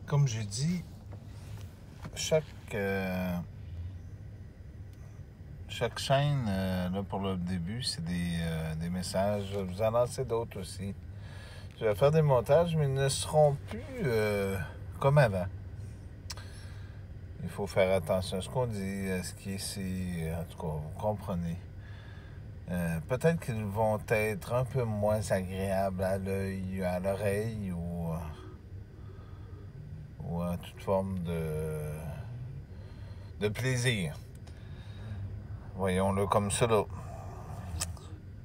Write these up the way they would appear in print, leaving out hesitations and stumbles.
Comme j'ai dit, chaque, chaque chaîne, là, pour le début, c'est des messages. Je vais vous en lancer d'autres aussi. Je vais faire des montages, mais ils ne seront plus comme avant. Il faut faire attention à ce qu'on dit, à ce qui est ici. En tout cas, vous comprenez. Peut-être qu'ils vont être un peu moins agréables à l'œil, à l'oreille ou à toute forme de plaisir. Voyons-le comme cela.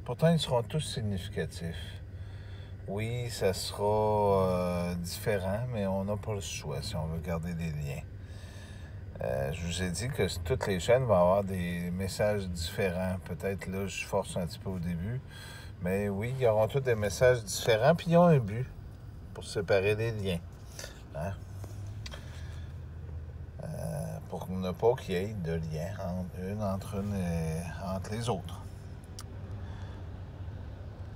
Pourtant, ils seront tous significatifs. Oui, ça sera différent, mais on n'a pas le choix si on veut garder des liens. Je vous ai dit que toutes les chaînes vont avoir des messages différents. Peut-être là, je force un petit peu au début. Mais oui, ils auront tous des messages différents, puis ils ont un but pour séparer les liens. Hein? Pour ne pas qu'il y ait de lien entre les autres.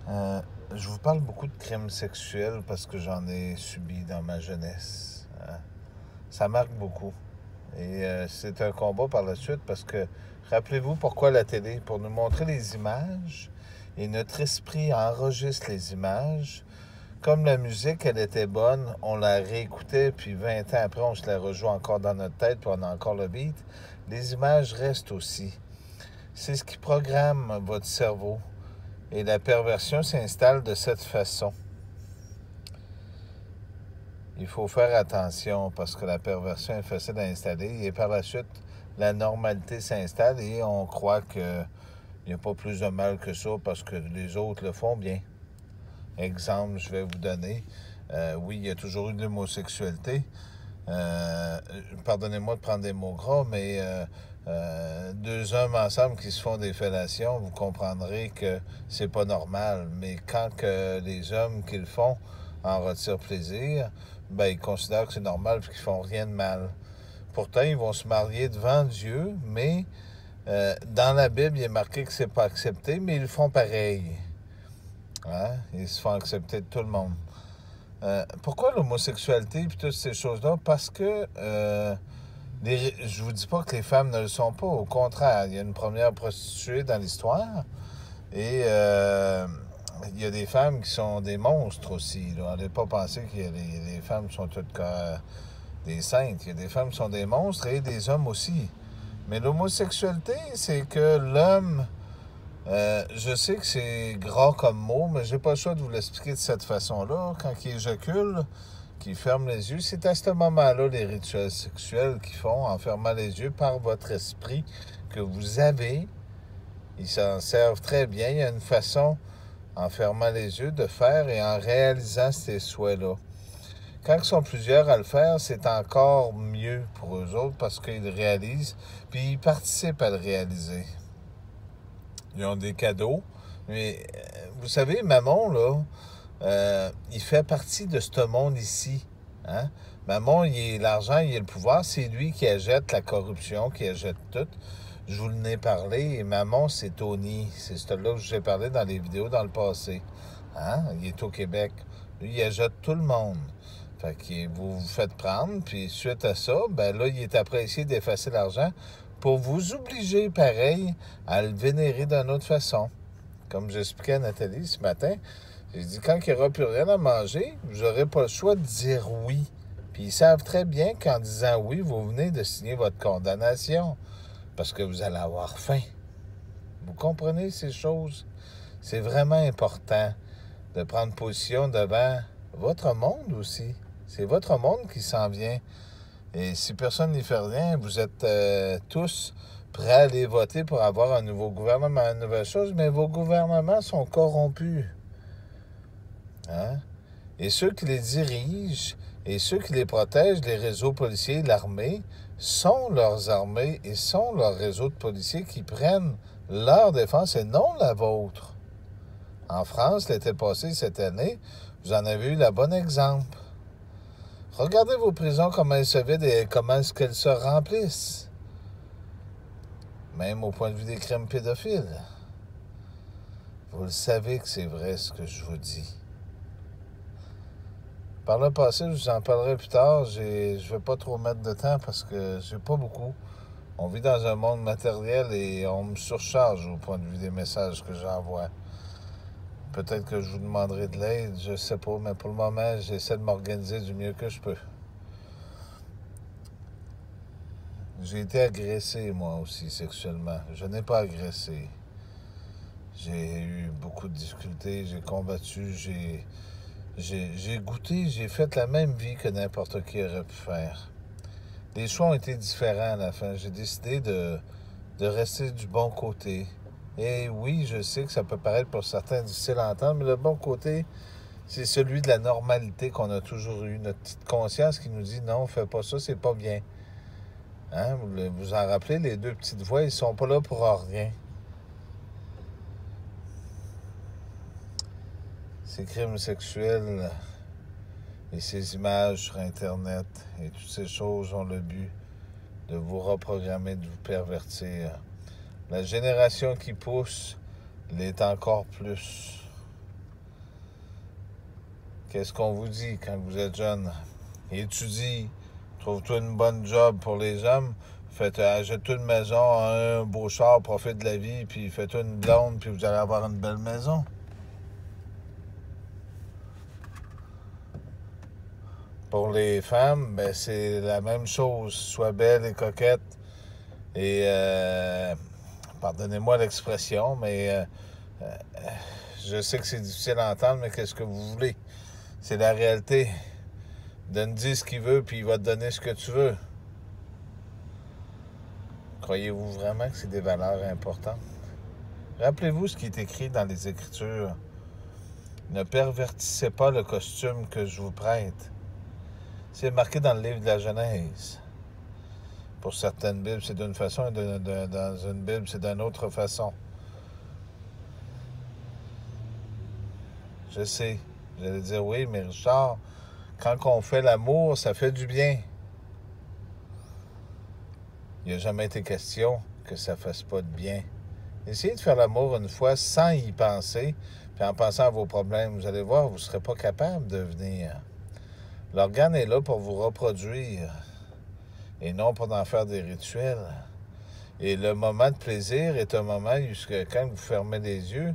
Je vous parle beaucoup de crimes sexuels parce que j'en ai subi dans ma jeunesse. Hein? Ça marque beaucoup. Et c'est un combat par la suite parce que, rappelez-vous pourquoi la télé? Pour nous montrer les images, et notre esprit enregistre les images. Comme la musique, elle était bonne, on la réécoutait, puis 20 ans après, on se la rejoue encore dans notre tête, puis on a encore le beat. Les images restent aussi. C'est ce qui programme votre cerveau. Et la perversion s'installe de cette façon. Il faut faire attention parce que la perversion est facile à installer et par la suite, la normalité s'installe et on croit qu'il n'y a pas plus de mal que ça parce que les autres le font bien. Exemple, je vais vous donner. Oui, il y a toujours eu de l'homosexualité. Pardonnez-moi de prendre des mots gras, mais deux hommes ensemble qui se font des fellations, vous comprendrez que c'est pas normal. Mais quand que les hommes qui le font en retirent plaisir, ben ils considèrent que c'est normal et qu'ils font rien de mal. Pourtant, ils vont se marier devant Dieu, mais dans la Bible, il est marqué que c'est pas accepté, mais ils le font pareil. Hein? Ils se font accepter de tout le monde. Pourquoi l'homosexualité et toutes ces choses-là? Parce que je vous dis pas que les femmes ne le sont pas. Au contraire, il y a une première prostituée dans l'histoire et il y a des femmes qui sont des monstres aussi. Là. N'allez pas penser que les femmes sont toutes des saintes. Il y a des femmes qui sont des monstres et des hommes aussi. Mais l'homosexualité, c'est que l'homme... je sais que c'est gras comme mot, mais j'ai pas le choix de vous l'expliquer de cette façon-là. Quand il éjacule, qu'il ferme les yeux, c'est à ce moment-là les rituels sexuels qu'ils font en fermant les yeux par votre esprit que vous avez. Ils s'en servent très bien. Il y a une façon, en fermant les yeux, de faire et en réalisant ces souhaits-là. Quand ils sont plusieurs à le faire, c'est encore mieux pour eux autres parce qu'ils réalisent, puis ils participent à le réaliser. Ils ont des cadeaux. Mais vous savez, Mammon, là, il fait partie de ce monde ici. Hein? Mammon, l'argent, il a le pouvoir. C'est lui qui achète la corruption, qui achète tout. Je vous l'en ai parlé. Et Mammon, c'est Tony. C'est celui-là que je vous ai parlé dans les vidéos dans le passé. Hein? Il est au Québec. Lui, il achète tout le monde. Fait que vous vous faites prendre, puis suite à ça, ben là, il est apprécié d'effacer l'argent pour vous obliger, pareil, à le vénérer d'une autre façon. Comme j'expliquais à Nathalie ce matin, j'ai dit, quand il n'y aura plus rien à manger, vous n'aurez pas le choix de dire oui. Puis ils savent très bien qu'en disant oui, vous venez de signer votre condamnation, parce que vous allez avoir faim. Vous comprenez ces choses? C'est vraiment important de prendre position devant votre monde aussi. C'est votre monde qui s'en vient. Et si personne n'y fait rien, vous êtes tous prêts à aller voter pour avoir un nouveau gouvernement, une nouvelle chose, mais vos gouvernements sont corrompus. Hein? Et ceux qui les dirigent et ceux qui les protègent, les réseaux policiers, l'armée, sont leurs armées et sont leurs réseaux de policiers qui prennent leur défense et non la vôtre. En France, l'été passé, cette année, vous en avez eu le bon exemple. Regardez vos prisons, comment elles se vident et comment est-ce qu'elles se remplissent. Même au point de vue des crimes pédophiles. Vous le savez que c'est vrai ce que je vous dis. Par le passé, je vous en parlerai plus tard. Je ne vais pas trop mettre de temps parce que j'ai pas beaucoup. On vit dans un monde matériel et on me surcharge au point de vue des messages que j'envoie. Peut-être que je vous demanderai de l'aide, je sais pas, mais pour le moment, j'essaie de m'organiser du mieux que je peux. J'ai été agressé, moi aussi, sexuellement. Je n'ai pas agressé. J'ai eu beaucoup de difficultés, j'ai combattu, j'ai goûté, j'ai fait la même vie que n'importe qui aurait pu faire. Les choix ont été différents à la fin. J'ai décidé de rester du bon côté. Et oui, je sais que ça peut paraître pour certains difficile à entendre, mais le bon côté, c'est celui de la normalité qu'on a toujours eu. Notre petite conscience qui nous dit non, fais pas ça, c'est pas bien. Hein? Vous en rappelez, les deux petites voix, ils sont pas là pour rien. Ces crimes sexuels et ces images sur Internet et toutes ces choses ont le but de vous reprogrammer, de vous pervertir. La génération qui pousse l'est encore plus. Qu'est-ce qu'on vous dit quand vous êtes jeune? Étudie, trouve-toi une bonne job pour les hommes, achète-toi une maison, un beau char, profite de la vie, puis fais-toi une blonde, puis vous allez avoir une belle maison. Pour les femmes, ben c'est la même chose. Sois belle et coquette. Et pardonnez-moi l'expression, mais je sais que c'est difficile à entendre, mais qu'est-ce que vous voulez? C'est la réalité. Donne-lui ce qu'il veut, puis il va te donner ce que tu veux. Croyez-vous vraiment que c'est des valeurs importantes? Rappelez-vous ce qui est écrit dans les Écritures. Ne pervertissez pas le costume que je vous prête. C'est marqué dans le livre de la Genèse. Pour certaines Bibles, c'est d'une façon, et dans une Bible, c'est d'une autre façon. Je sais. Vous allez dire, oui, mais Richard, quand on fait l'amour, ça fait du bien. Il n'a jamais été question que ça ne fasse pas de bien. Essayez de faire l'amour une fois sans y penser, puis en pensant à vos problèmes. Vous allez voir, vous ne serez pas capable de venir. L'organe est là pour vous reproduire et non pour en faire des rituels. Et le moment de plaisir est un moment où, quand vous fermez les yeux,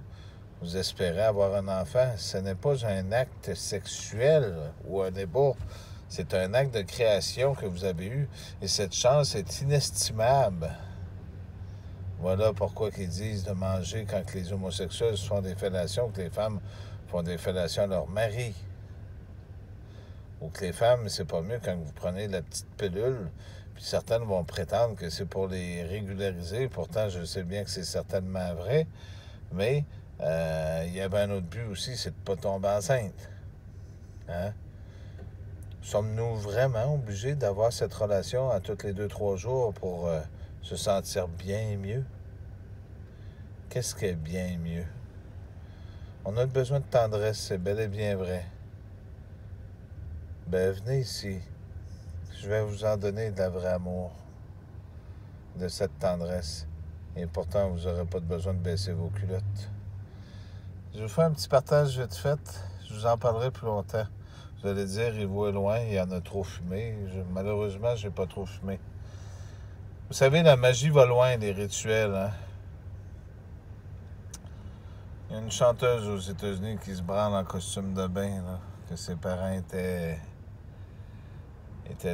vous espérez avoir un enfant. Ce n'est pas un acte sexuel ou un débat. C'est un acte de création que vous avez eu. Et cette chance est inestimable. Voilà pourquoi ils disent de manger quand les homosexuels font des fellations, que les femmes font des fellations à leur mari. Ou que les femmes, c'est pas mieux quand vous prenez la petite pilule. Puis certaines vont prétendre que c'est pour les régulariser. Pourtant, je sais bien que c'est certainement vrai. Mais il y avait un autre but aussi, c'est de ne pas tomber enceinte. Hein? Sommes-nous vraiment obligés d'avoir cette relation à tous les 2-3 jours pour se sentir bien mieux? Qu'est-ce qui est bien mieux? On a besoin de tendresse, c'est bel et bien vrai. Ben, venez ici. Je vais vous en donner de la vraie amour, de cette tendresse. Et pourtant, vous n'aurez pas besoin de baisser vos culottes. Je vous fais un petit partage vite fait. Je vous en parlerai plus longtemps. Vous allez dire, il est loin, il y en a trop fumé. Malheureusement, je n'ai pas trop fumé. Vous savez, la magie va loin, les rituels. Hein? Il y a une chanteuse aux États-Unis qui se branle en costume de bain, là, que ses parents étaient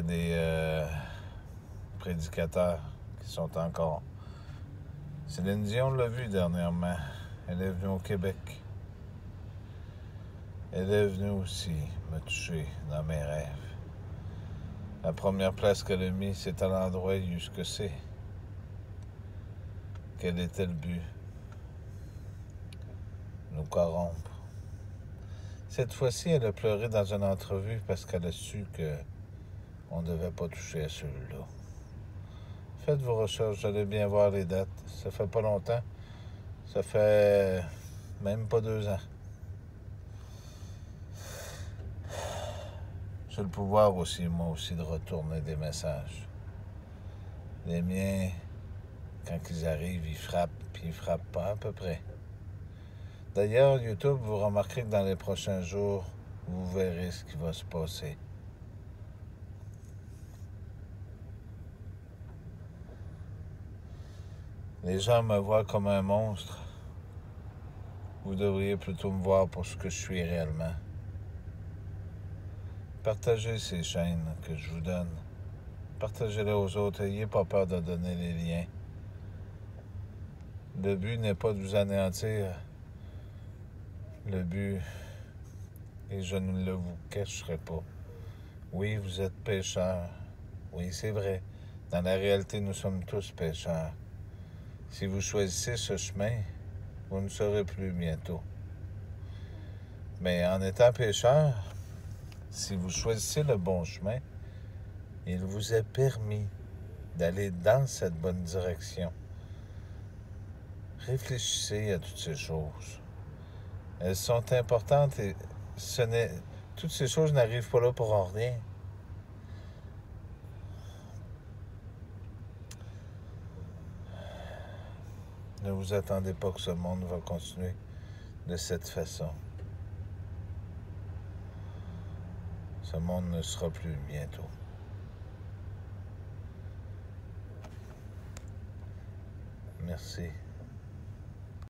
des prédicateurs qui sont encore. Céline Dion l'a vu dernièrement. Elle est venue au Québec. Elle est venue aussi me toucher dans mes rêves. La première place qu'elle a mise, c'est à l'endroit où ce que c'est. Quel était le but? Nous corrompre. Cette fois-ci, elle a pleuré dans une entrevue parce qu'elle a su qu'on ne devait pas toucher à celui-là. Faites vos recherches, vous allez bien voir les dates. Ça fait pas longtemps. Ça fait même pas 2 ans. J'ai le pouvoir aussi, moi aussi, de retourner des messages. Les miens, quand ils arrivent, ils frappent, puis ils frappent pas à peu près. D'ailleurs, YouTube, vous remarquerez que dans les prochains jours, vous verrez ce qui va se passer. Les gens me voient comme un monstre. Vous devriez plutôt me voir pour ce que je suis réellement. Partagez ces chaînes que je vous donne. Partagez-les aux autres. N'ayez pas peur de donner les liens. Le but n'est pas de vous anéantir. Le but, et je ne le vous cacherai pas. Oui, vous êtes pécheurs. Oui, c'est vrai. Dans la réalité, nous sommes tous pécheurs. Si vous choisissez ce chemin, vous ne serez plus bientôt. Mais en étant pécheur, si vous choisissez le bon chemin, il vous est permis d'aller dans cette bonne direction. Réfléchissez à toutes ces choses. Elles sont importantes et toutes ces choses n'arrivent pas là pour rien. Ne vous attendez pas que ce monde va continuer de cette façon. Ce monde ne sera plus bientôt. Merci.